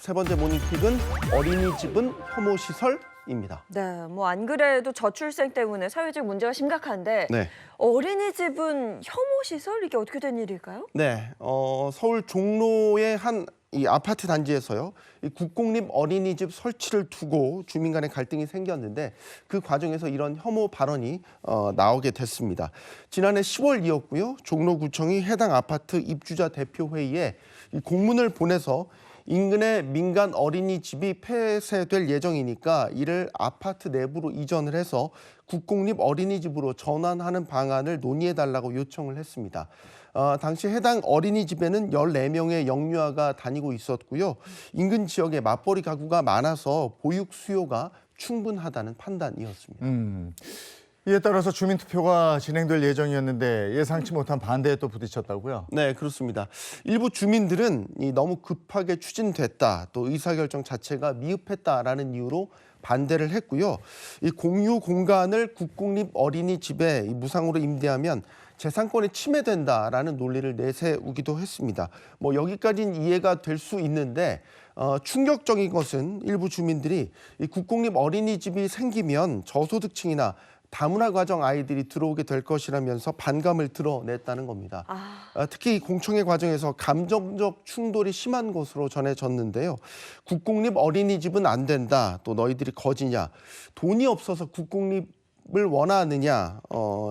세 번째 모닝픽은 어린이집은 혐오 시설입니다. 네, 뭐 안 그래도 저출생 때문에 사회적 문제가 심각한데 네. 어린이집은 혐오 시설 이게 어떻게 된 일일까요? 네, 서울 종로의 한 이 아파트 단지에서요, 이 국공립 어린이집 설치를 두고 주민 간의 갈등이 생겼는데 그 과정에서 이런 혐오 발언이 나오게 됐습니다. 지난해 10월이었고요, 종로구청이 해당 아파트 입주자 대표 회의에 이 공문을 보내서 인근의 민간 어린이집이 폐쇄될 예정이니까 이를 아파트 내부로 이전을 해서 국공립 어린이집으로 전환하는 방안을 논의해달라고 요청을 했습니다. 당시 해당 어린이집에는 14명의 영유아가 다니고 있었고요. 인근 지역에 맞벌이 가구가 많아서 보육 수요가 충분하다는 판단이었습니다. 이에 따라서 주민투표가 진행될 예정이었는데 예상치 못한 반대에 또 부딪혔다고요? 네, 그렇습니다. 일부 주민들은 너무 급하게 추진됐다, 또 의사결정 자체가 미흡했다라는 이유로 반대를 했고요. 이 공유 공간을 국공립 어린이집에 무상으로 임대하면 재산권이 침해된다라는 논리를 내세우기도 했습니다. 뭐 여기까지는 이해가 될 수 있는데 충격적인 것은 일부 주민들이 이 국공립 어린이집이 생기면 저소득층이나 다문화 가정 아이들이 들어오게 될 것이라면서 반감을 드러냈다는 겁니다. 특히 공청회 과정에서 감정적 충돌이 심한 것으로 전해졌는데요. 국공립 어린이집은 안 된다, 또 너희들이 거지냐, 돈이 없어서 국공립을 원하느냐,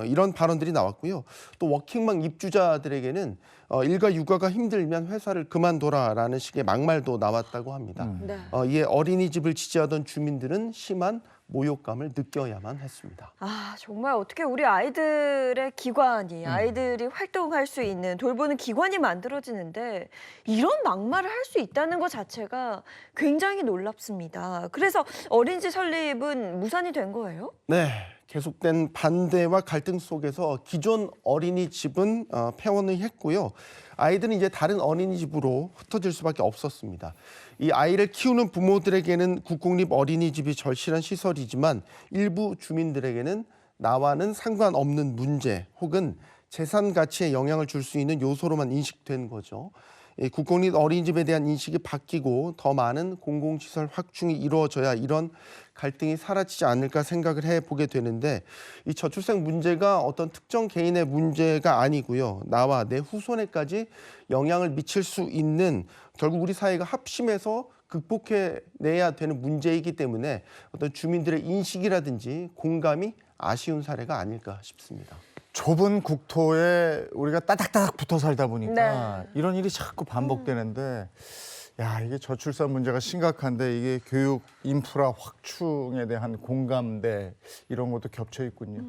이런 발언들이 나왔고요. 또 워킹맘 입주자들에게는 일가 육아가 힘들면 회사를 그만둬라라는 식의 막말도 나왔다고 합니다. 네. 이에 어린이집을 지지하던 주민들은 심한 모욕감을 느껴야만 했습니다. 정말 어떻게 우리 아이들의 기관이 아이들이 활동할 수 있는 돌보는 기관이 만들어지는데 이런 막말을 할 수 있다는 것 자체가 굉장히 놀랍습니다. 그래서 어린이집 설립은 무산이 된 거예요? 네, 계속된 반대와 갈등 속에서 기존 어린이집은 폐원을 했고요. 아이들은 이제 다른 어린이집으로 흩어질 수밖에 없었습니다. 이 아이를 키우는 부모들에게는 국공립 어린이집이 절실한 시설이지만 일부 주민들에게는 나와는 상관없는 문제 혹은 재산 가치에 영향을 줄 수 있는 요소로만 인식된 거죠. 이 국공립 어린이집에 대한 인식이 바뀌고 더 많은 공공시설 확충이 이루어져야 이런 갈등이 사라지지 않을까 생각을 해보게 되는데, 이 저출생 문제가 어떤 특정 개인의 문제가 아니고요. 나와 내 후손에까지 영향을 미칠 수 있는, 결국 우리 사회가 합심해서 극복해내야 되는 문제이기 때문에 어떤 주민들의 인식이라든지 공감이 아쉬운 사례가 아닐까 싶습니다. 좁은 국토에 우리가 따닥따닥 붙어 살다 보니까 네. 이런 일이 자꾸 반복되는데 야, 이게 저출산 문제가 심각한데 이게 교육 인프라 확충에 대한 공감대 이런 것도 겹쳐 있군요.